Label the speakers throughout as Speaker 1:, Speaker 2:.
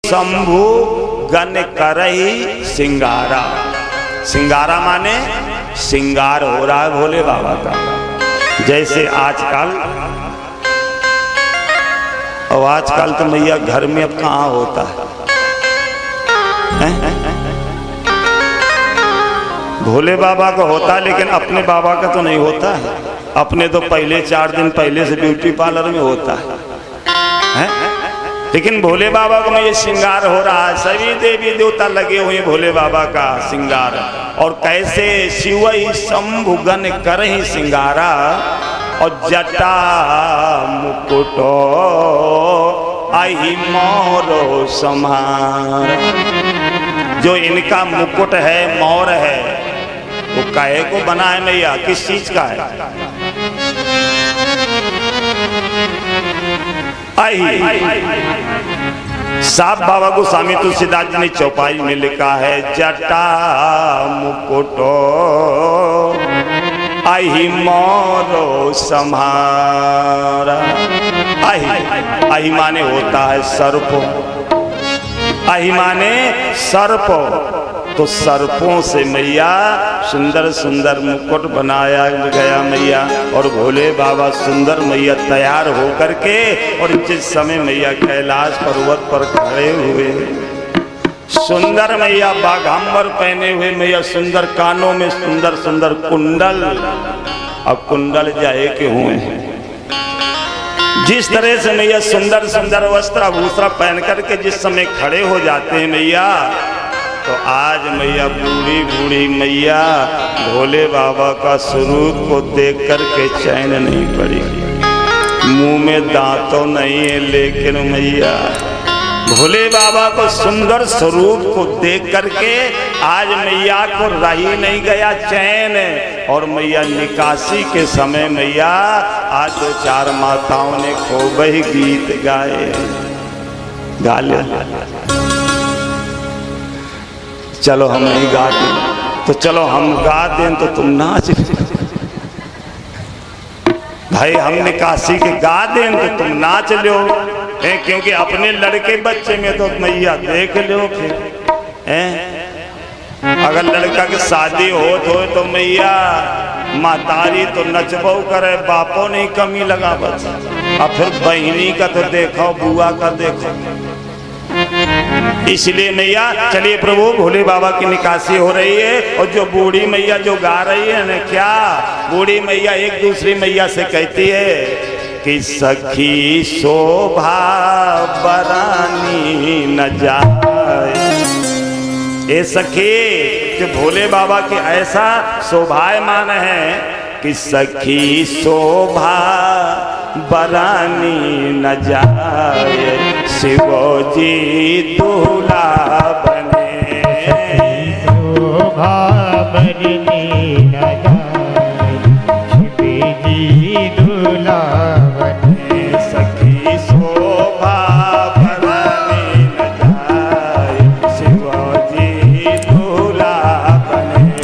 Speaker 1: Shambhu gun करही सिंगारा। सिंगारा माने सिंगार हो रहा है भोले बाबा का। जैसे आजकल, और आजकल तो मैया घर में अब कहाँ होता है? भोले बाबा का होता है लेकिन अपने बाबा का तो नहीं होता है। अपने तो पहले 4 दिन पहले से ब्यूटी पार्लर में होता है, लेकिन भोले बाबा को में ये श्रृंगार हो रहा है। सभी देवी देवता लगे हुए भोले बाबा का श्रृंगार। और कैसे शिवई शंभु गन करहि सिंगारा, और जटा मुकुटो आई मोरो समार। जो इनका मुकुट है, मोर है, वो काहे को बना है मैया? किस चीज का है? साहब बाबा गोस्वामी तुलसीदास जी ने चौपाई में लिखा है, जटा मुकुटो आई मोरो सम्हारा। आई माने होता है सर्प, आई माने सर्प। तो सर्पों से मैया सुंदर सुंदर मुकुट बनाया गया मैया। और भोले बाबा सुंदर मैया तैयार होकर के, और जिस समय मैया कैलाश पर्वत पर खड़े हुए, सुंदर मैया बाघांबर पहने हुए मैया, सुंदर कानों में सुंदर सुंदर कुंडल, और कुंडल जाए के हुए। जिस तरह से मैया सुंदर सुंदर वस्त्र आभूषण पहन करके जिस समय खड़े हो जाते हैं मैया, तो आज मैया बूढ़ी बूढ़ी मैया भोले बाबा का स्वरूप को देख करके चैन नहीं पड़ी। मुंह में दांतों नहीं है, लेकिन मैया भोले बाबा को सुंदर स्वरूप को देख करके आज मैया को रही नहीं गया चैन। और मैया निकासी के समय मैया आज 2-4 माताओं ने खूब ही गीत गाए। गा ले, चलो हम नहीं गाते तो चलो हम गा दें तो तुम नाच। भाई हम निकासी के गा दें तो तुम नाच लो, क्योंकि अपने लड़के बच्चे में तो मैया देख लो फिर। अगर लड़का की शादी हो तो मैया मातारी तो नचबो करे, बापो नहीं कमी लगा बस। अब फिर बहनी का तो देखो, बुआ का देखो। इसलिए मैया चलिए प्रभु भोले बाबा की निकासी हो रही है। और जो बूढ़ी मैया जो गा रही है ना, क्या बूढ़ी मैया एक दूसरी मैया से कहती है कि सखी शोभा बरानी न जाए। ए सखी, जो भोले बाबा के ऐसा शोभायमान है कि सखी शोभा बरानी न जाए, शिवजी दूल्हा बने।
Speaker 2: शोभा बरनी न जाए, शिवजी दूल्हा बने।
Speaker 1: सखी शोभा बरानी न जाए, शिवजी दूल्हा बने।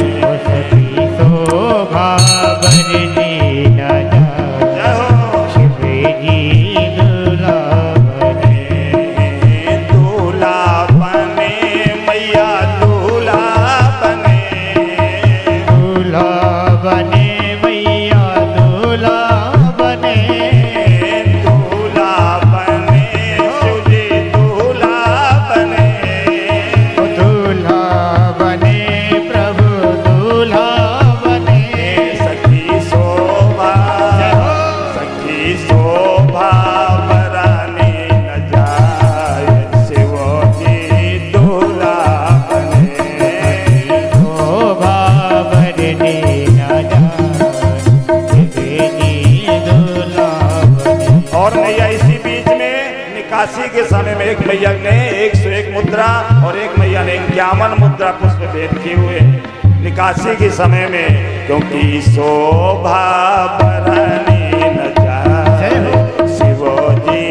Speaker 2: सखी शोभा बरनी न जाए, शिवजी दूल्हा बने।
Speaker 1: दूल्हा बने मैया दूल्हा बने।
Speaker 2: दूल्हा बने मैया दूल्हा बने।
Speaker 1: दूल्हा बने शिवजी दूल्हा बने।
Speaker 2: दूल्हा बने प्रभु दूल्हा बने।
Speaker 1: सखी शोभा बरानी न जाए, शिवजी दूल्हा बने।
Speaker 2: शोभा बरनी न जाए, शिवजी दूल्हा बने।
Speaker 1: और मैया इसी बीच में निकासी के समय में एक मैया ने 101 मुद्रा और एक मैया ने 51 मुद्रा पुष्प भेद किए हुए निकासी के समय में, क्योंकि शोभा बरानी न जाए, शिवजी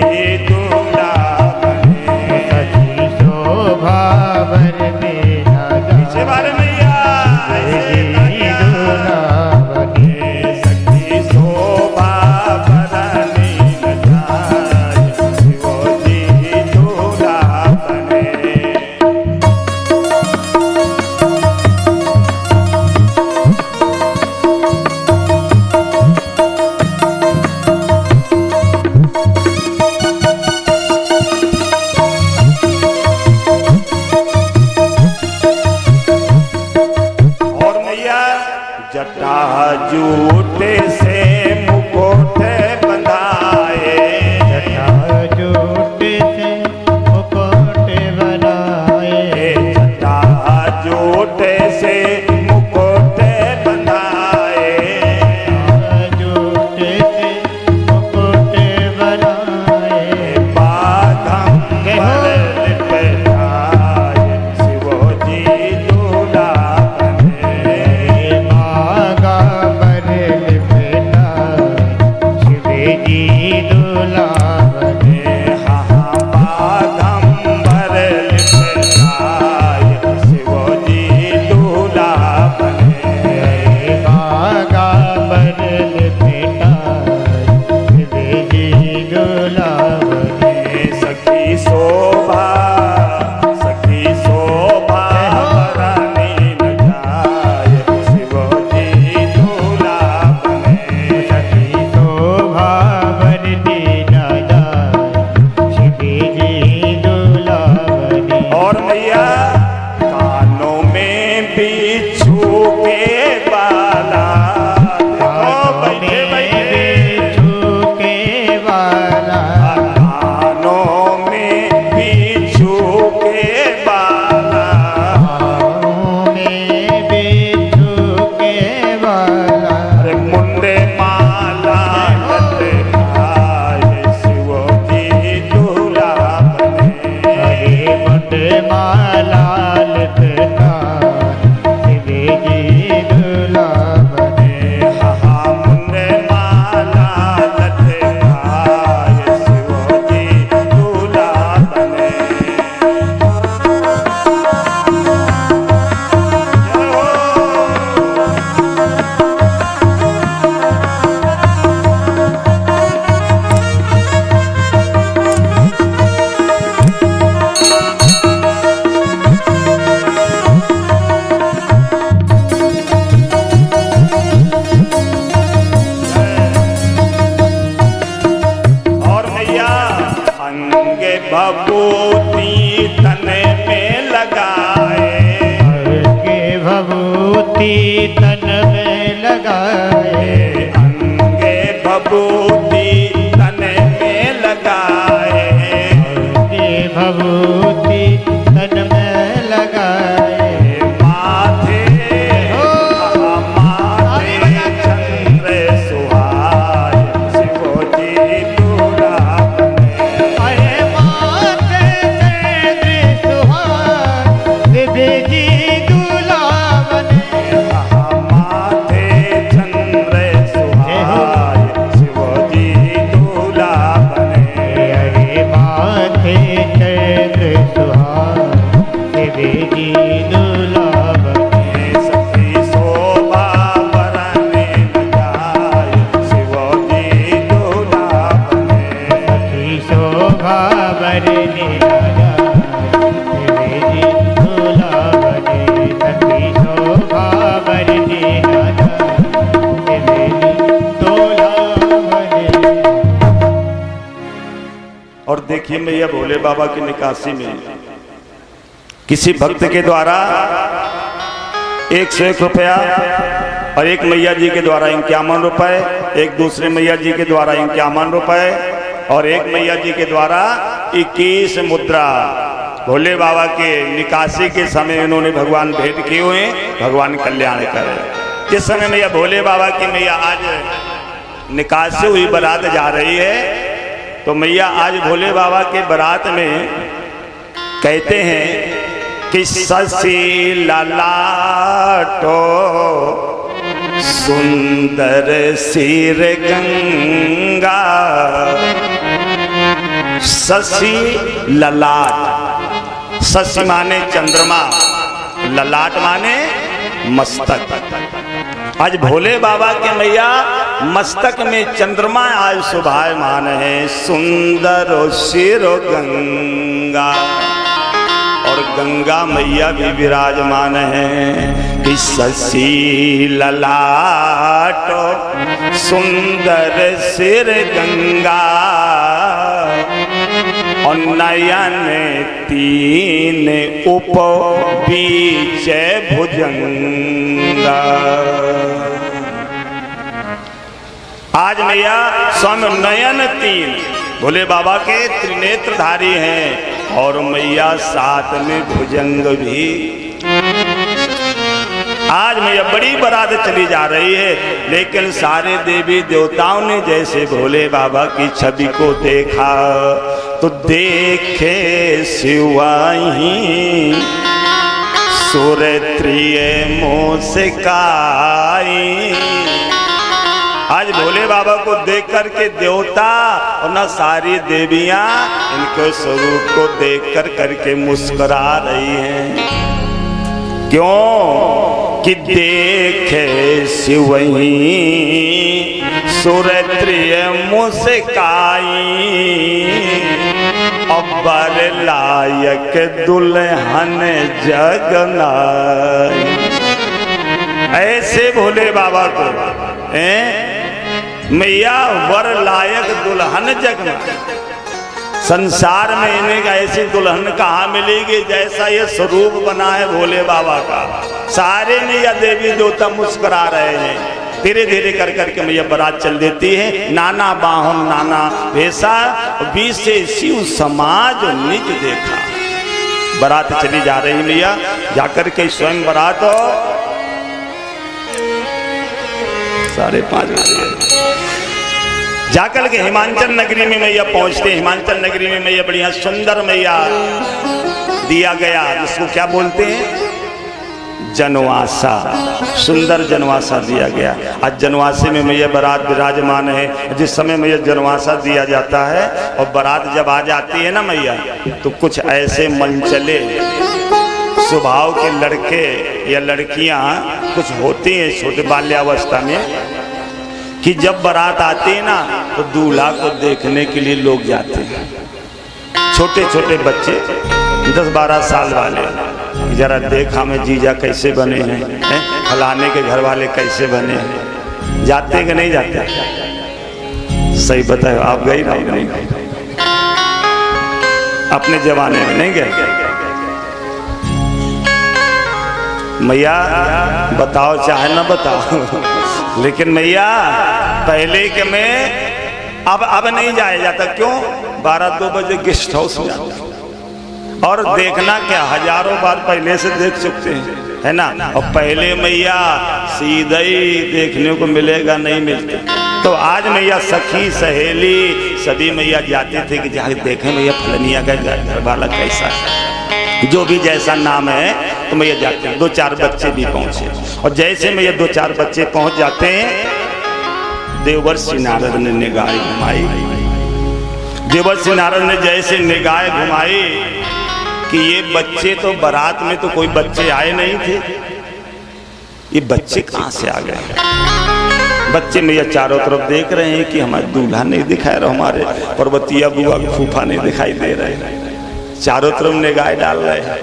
Speaker 1: दूल्हा बने।
Speaker 2: सखी शोभा बरनी न
Speaker 1: पीछे
Speaker 2: जाए,
Speaker 1: बारे मैया
Speaker 2: शिवजी दूल्हा बने।
Speaker 1: सखी शोभा बरानी न जाए, शिवजी दूल्हा बने। जटा जूटे से मुकुट बंधाए,
Speaker 2: जटा जूट से मुकुट बनाए,
Speaker 1: जटा जूटे से मुकुट बंधाए,
Speaker 2: जूट से मुकुट बनाए,
Speaker 1: बाघंबर लिपटाए, शिव जी दूल्हा बने।
Speaker 2: मागा बर लिपटाए, शिव जी दूल्हा बने।
Speaker 1: बाघंबर लिपटाए, शिव जी दूल्हा बने।
Speaker 2: मागा बर लिपटाए, शिव जी दूल्हा बने।
Speaker 1: सखी शोभा बरानी न जाए, शिव जी दूल्हा बने।
Speaker 2: सखी शोभा बरती न जाए, शिव जी दूल्हा बने।
Speaker 1: और मैया कानों में बिच्छू के बाला, देखो बैठे बैठे
Speaker 2: छूके वाला,
Speaker 1: कानों में बिच्छू के बाला,
Speaker 2: पाँव में भी छूके वाला।
Speaker 1: अरे मुंडे माला लटकाए, शिव जी दूल्हा बने।
Speaker 2: हरे मुंड माला लटकाए, शिव जी दूल्हा बने।
Speaker 1: मुंडे माला लटकाए, शिव जी दूल्हा बने। और भैया अंगे बबूती तन में लगाए,
Speaker 2: के भभूति तन में लगाए,
Speaker 1: अंगे बबूती तन में लगाए,
Speaker 2: के भभूति तन में लगाए।
Speaker 1: माथे चंद्र सुहाए, शिव जी दूल्हा बने।
Speaker 2: अरे माथे चंद्र सुहाए, शिव जी दूल्हा बने।
Speaker 1: माथे चंद्र सुहाए, शिव जी दूल्हा बने।
Speaker 2: अरे माथे चंद्र सुहाए, शिव जी दूल्हा बने।
Speaker 1: सखी शोभा बरानी न जाए, शिव जी दूल्हा बने।
Speaker 2: सखी शोभा बरने लगा, शिव जी दूल्हा बने। सखी शोभा बरने लगा, शिव जी दूल्हा बने।
Speaker 1: और देखिए मैया भोले बाबा की निकासी में किसी भक्त के द्वारा 101 रुपया और एक मैया जी के द्वारा 51 रुपए, एक दूसरे मैया जी के द्वारा 51 रुपए और एक मैया जी के द्वारा 21 मुद्रा भोले बाबा के निकासी के समय उन्होंने भगवान भेंट किए हुए, भगवान कल्याण करे। जिस समय मैया भोले बाबा की मैया आज निकासी हुई बारात जा रही है, तो मैया आज भोले बाबा के बारात में कहते हैं कि शशि ललाटो सुंदर सिर गंगा। शशि ललाट, शशि माने चंद्रमा, ललाट माने मस्तक। आज भोले बाबा के मैया मस्तक में चंद्रमा आज शोभायमान है। सुंदर शिरो गंगा, और गंगा मैया भी विराजमान है कि शशि ललाट सुंदर सिर गंगा। और नयन तीन उप बीच भुजंगा। आज मैया स्वामी नयन तीन भोले बाबा के त्रिनेत्रधारी हैं और मैया साथ में भुजंग भी। आज मैया बड़ी बारात चली जा रही है, लेकिन सारे देवी देवताओं ने जैसे भोले बाबा की छवि को देखा तो देखे शिवाही सुरत्रिय मोसिकाई। आज भोले बाबा को देख करके देवता और ना सारी देवियां इनके स्वरूप को देख करके मुस्कुरा रही हैं। क्यों कि देखे शिवही सुरत्रिय मुस्काई अब्बर लायक दुल्हन जगनाई। ऐसे भोले बाबा को मैया वर लायक दुल्हन जगनाई। संसार में इन्हें ऐसी दुल्हन कहाँ मिलेगी जैसा ये स्वरूप बना है भोले बाबा का। सारे मैया देवी देवता मुस्कुरा रहे हैं। धीरे धीरे कर करके मैया बारात चल देती है। नाना बाहुन नाना भेसा बीच से शिव समाज निज देखा। बारात चली जा रही मैया, जाकर के स्वयं बारात 5:30 बजे जाकर के हिमांचल नगरी में मैया पहुंचते। हिमांचल नगरी में मैया बढ़िया सुंदर मैया दिया गया, जिसको क्या बोलते हैं जनवासा। सुंदर जनवासा दिया गया। आज जनवासे में मैया बारात विराजमान है। जिस समय मैया जनवासा दिया जाता है और बारात जब आ जाती है ना मैया, तो कुछ ऐसे मनचले स्वभाव के लड़के या लड़कियां कुछ होती हैं छोटे बाल्यावस्था में कि जब बारात आती है ना तो दूल्हा को देखने के लिए लोग जाते हैं। छोटे छोटे बच्चे 10-12 साल वाले, जरा देखा में जीजा कैसे बने हैं, फलाने के घर वाले कैसे बने हैं। जाते कि नहीं जाते? सही बताओ, आप गई नहीं? अपने जमाने में नहीं गए? मैया बताओ चाहे ना बताओ, लेकिन मैया पहले के में अब नहीं जाया जाता। क्यों? 12-2 बजे गेस्ट हाउस में जाता और देखना क्या हजारों बार पहले से देख चुके हैं, है ना। और पहले मैया सीधा ही देखने को मिलेगा, नहीं मिलते। तो आज मैया सखी सहेली सभी मैया जाते थे कि जाके देखें मैया फलनिया का घर वाला कैसा है, जो भी जैसा नाम है तो मैया जाते हैं। 2-4 बच्चे भी पहुंचे और जैसे मैया 2-4 बच्चे पहुंच जाते हैं, देवर्षि नारद ने निगाह घुमाई। देवर्षि नारद ने जैसे निगाह घुमाई कि ये बच्चे तो बारात में तो कोई बच्चे आए नहीं थे, ये बच्चे कहां से आ गए। बच्चे मैया चारों तरफ देख रहे हैं कि हमारे दूल्हा नहीं दिखाई रहा, हमारे पर्वतिया बुआ फूफा नहीं दिखाई दे रहे। चारों तरफ निगाह डाल रहे हैं।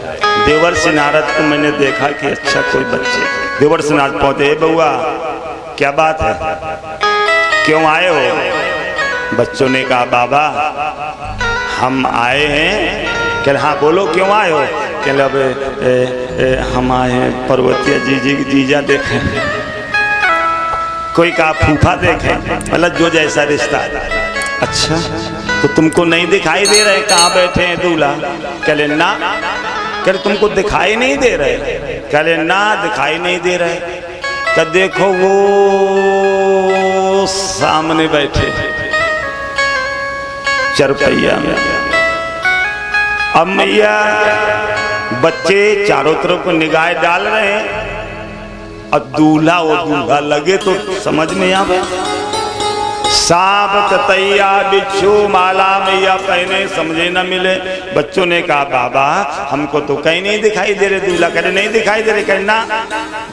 Speaker 1: देवर्षि नारद को मैंने देखा कि अच्छा कोई बच्चे। देवर्षि नारद पहुंचे, बउआ क्या बात है, क्यों आए हो? बच्चों ने कहा बाबा हम आए हैं। कह हाँ बोलो क्यों आए हो? कह अब हम आए हैं पर्वतिया जीजा देखें। कोई कहा फूफा देखें, मतलब जो जैसा रिश्ता। अच्छा तो तुमको नहीं दिखाई दे रहे कहाँ बैठे हैं दूल्हा? कहले ना। कह तुमको दिखाई नहीं दे रहे? कहले ना दिखाई नहीं दे रहे। तो देखो वो सामने बैठे चरपैया में। अब मैया बच्चे चारों तरफ को निगाह डाल रहे हैं और दूल्हा वो दूल्हा लगे तो समझ में आवे। सांप ततैया बिच्छू माला मैया पहने समझे न मिले। बच्चों ने कहा बाबा हमको तो कहीं नहीं दिखाई दे रहे दूल्हा। कह रहे नहीं दिखाई दे रहे। कहना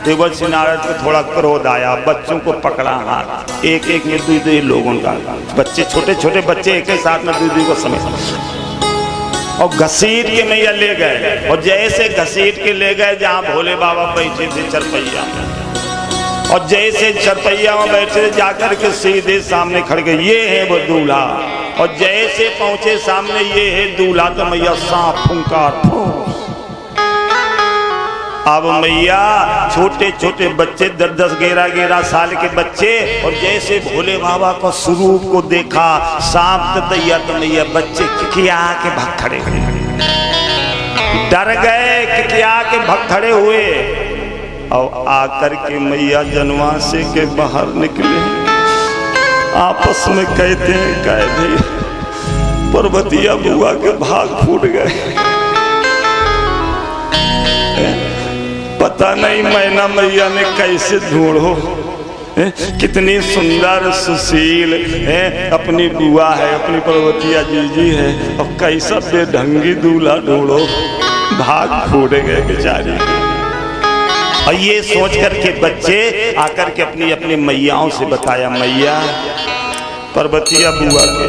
Speaker 1: देवर्षि नारद को थोड़ा क्रोध आया, बच्चों को पकड़ा हाथ, एक एक में 2 लोगों का बच्चे छोटे छोटे बच्चे एक ही साथ में 2 को समझ और घसीट के मैया ले गए। और जैसे घसीट के ले गए जहाँ भोले बाबा बैठे थे चरपैया में, और जैसे चरपैया में बैठे जाकर के सीधे सामने खड़ गए। ये है वो दूल्हा और जैसे पहुंचे सामने ये है दूल्हा, तो मैया सांप फुंकार। अब मैया छोटे छोटे बच्चे 10-10 11-11 साल के बच्चे, और जैसे भोले बाबा को स्वरूप को देखा, सांप तो दैया, तो मैया बच्चे किकिया के भाग खड़े, डर गए, किकिया के भाग खड़े हुए। और आकर के मैया जनवासे के बाहर निकले, आपस में कहते हैं, कह भैया पर्वतिया बुआ के भाग फूट गए। पता नहीं मैना मैया ने कैसे ढूंढो, कितनी सुंदर सुशील है, अपनी बुआ है, अपनी पर्वतिया जीजी है, और कैसा बेढंगी दूल्हा ढूंढो, भाग फूट गए बेचारी। और ये सोच करके बच्चे आकर के अपनी अपनी मैयाओं से बताया, मैया पर्वतिया बुआ के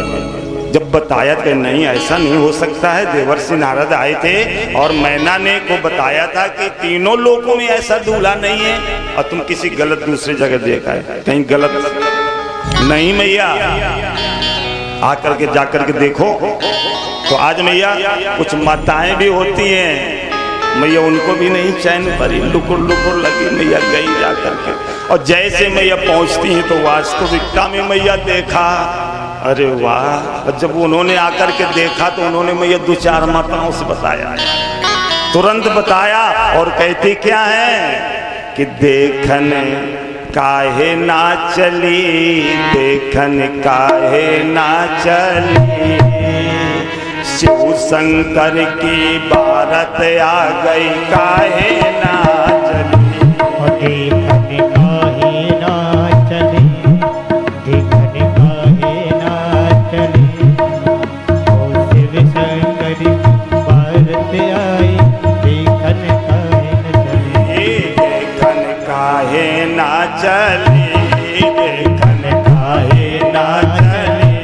Speaker 1: जब बताया कि नहीं ऐसा नहीं हो सकता है, देवर्षि नारद आए थे और मैना ने को बताया था कि तीनों लोगों में ऐसा दूल्हा नहीं है, और तुम किसी गलत दूसरी जगह देखा है, कहीं गलत नहीं मैया, आकर के जाकर के देखो। तो आज मैया कुछ माताएं भी होती हैं, मैया उनको भी नहीं चैन पड़ी, लुकुर लुकुर लगी, मैया गई जाकर के, और जैसे मैया पहुंचती हैं तो वास्तविकता में मैया देखा, अरे वाह। जब उन्होंने आकर के देखा तो उन्होंने मैया 2-4 माताओं से बताया, तुरंत बताया, और कहती क्या है कि देखन काहे ना चली, देखन काहे ना चली, शिव शंकर की बारत आ गई, काहे ना चली,
Speaker 2: देखन काहे ना चली, देखन काहे ना चली, ओ शिव शंकर की बारत आई, देखन काहे न चली,
Speaker 1: देखन काहे ना चली, देखन काहे ना चली,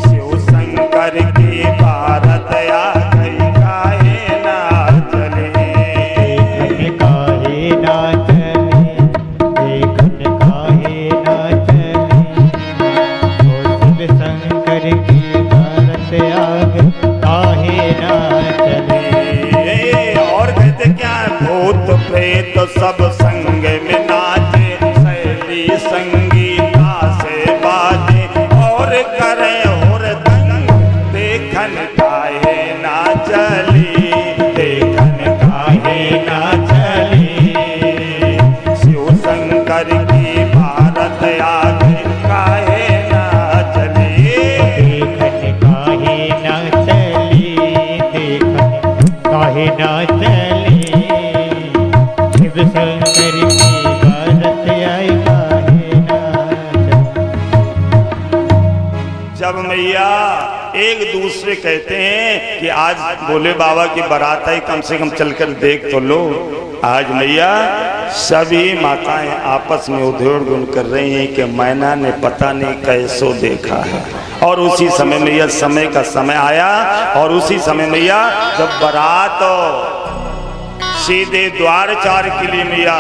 Speaker 1: शिव शंकर की बारत आ गई, काहे ना चली,
Speaker 2: देखन काहे ना चली, देखन काहे ना चली, ओ शिव शंकर की बारत आ गई, काहे ना चली।
Speaker 1: और कहते क्या, भूत प्रेत सब संग में नाचे, शैली संगीता से बाजे, और करे हुरदंग, देखन काहे ना चली, देखन काहे ना चली, शिव शंकर की भारत आ गई, काहे ना चली,
Speaker 2: देखन काहे ना चली, देखन काहे ना चली, शिव शंकर की बारत आई, काहे ना चली।
Speaker 1: जब मैया एक दूसरे कहते हैं कि आज भोले बाबा की बारात आई, कम से कम चलकर देख तो लो, आज मैया सभी माताएं आपस में उधेड़ गुन कर रही हैं कि मैना ने पता नहीं कैसो देखा है। और उसी समय मैया समय का समय आया, और उसी समय मैया जब बारात सीधे द्वारचार के लिए मैया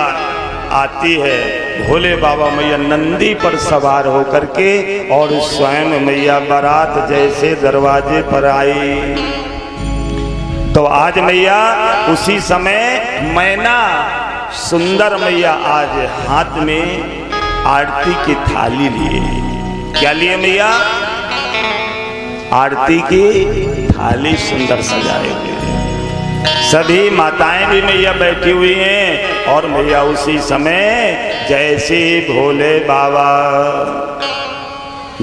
Speaker 1: आती है, भोले बाबा मैया नंदी पर सवार होकर के, और स्वयं मैया बारात जैसे दरवाजे पर आई। तो आज मैया उसी समय मैना सुंदर मैया आज हाथ में आरती की थाली लिए। क्या लिए मैया? आरती की थाली सुंदर सजाए हुए। सभी माताएं भी मैया बैठी हुई हैं, और मैया उसी समय जैसे भोले बाबा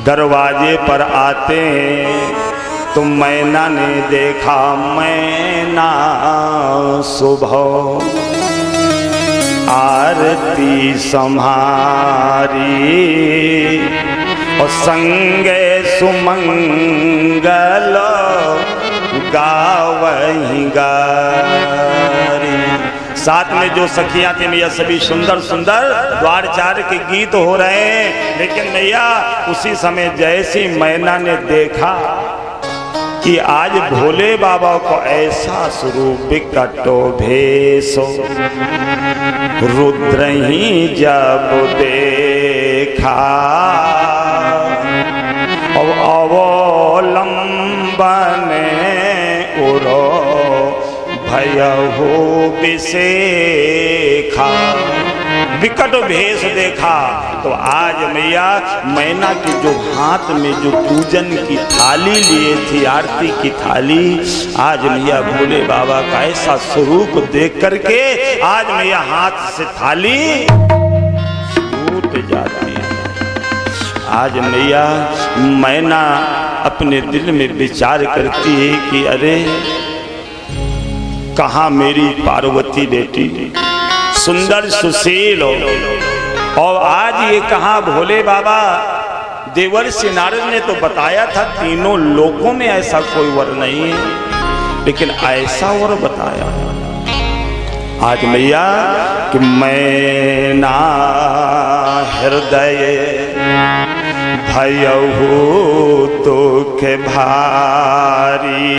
Speaker 1: दरवाजे पर आते हैं तो मैना ने देखा, मैना सुबह आरती संहारी, और संगे सुमंगल गावहीं गारी। साथ में जो सखियां थी मैया सभी सुंदर सुंदर द्वारचार के गीत हो रहे हैं। लेकिन मैया उसी समय जैसी मैना ने देखा कि आज भोले बाबा को ऐसा स्वरूप विकटो भेषो, रुद्र ही जब देखा अवलंबन उरो भयहु विशेखा। विकट भेष देखा तो आज मैया मैना के जो हाथ में जो पूजन की थाली लिए थी, आरती की थाली, आज मैया भोले बाबा का ऐसा स्वरूप देख करके आज मैया हाथ से थाली छूट जाती है। आज मैया मैना अपने दिल में विचार करती है कि अरे कहाँ मेरी पार्वती बेटी सुंदर सुशील हो, और आज ये कहाँ भोले बाबा। देवर्षि नारद ने तो बताया था तीनों लोकों में ऐसा कोई वर नहीं है, लेकिन ऐसा वर बताया आज मैया कि मैना हृदय भयहु दुख भारी।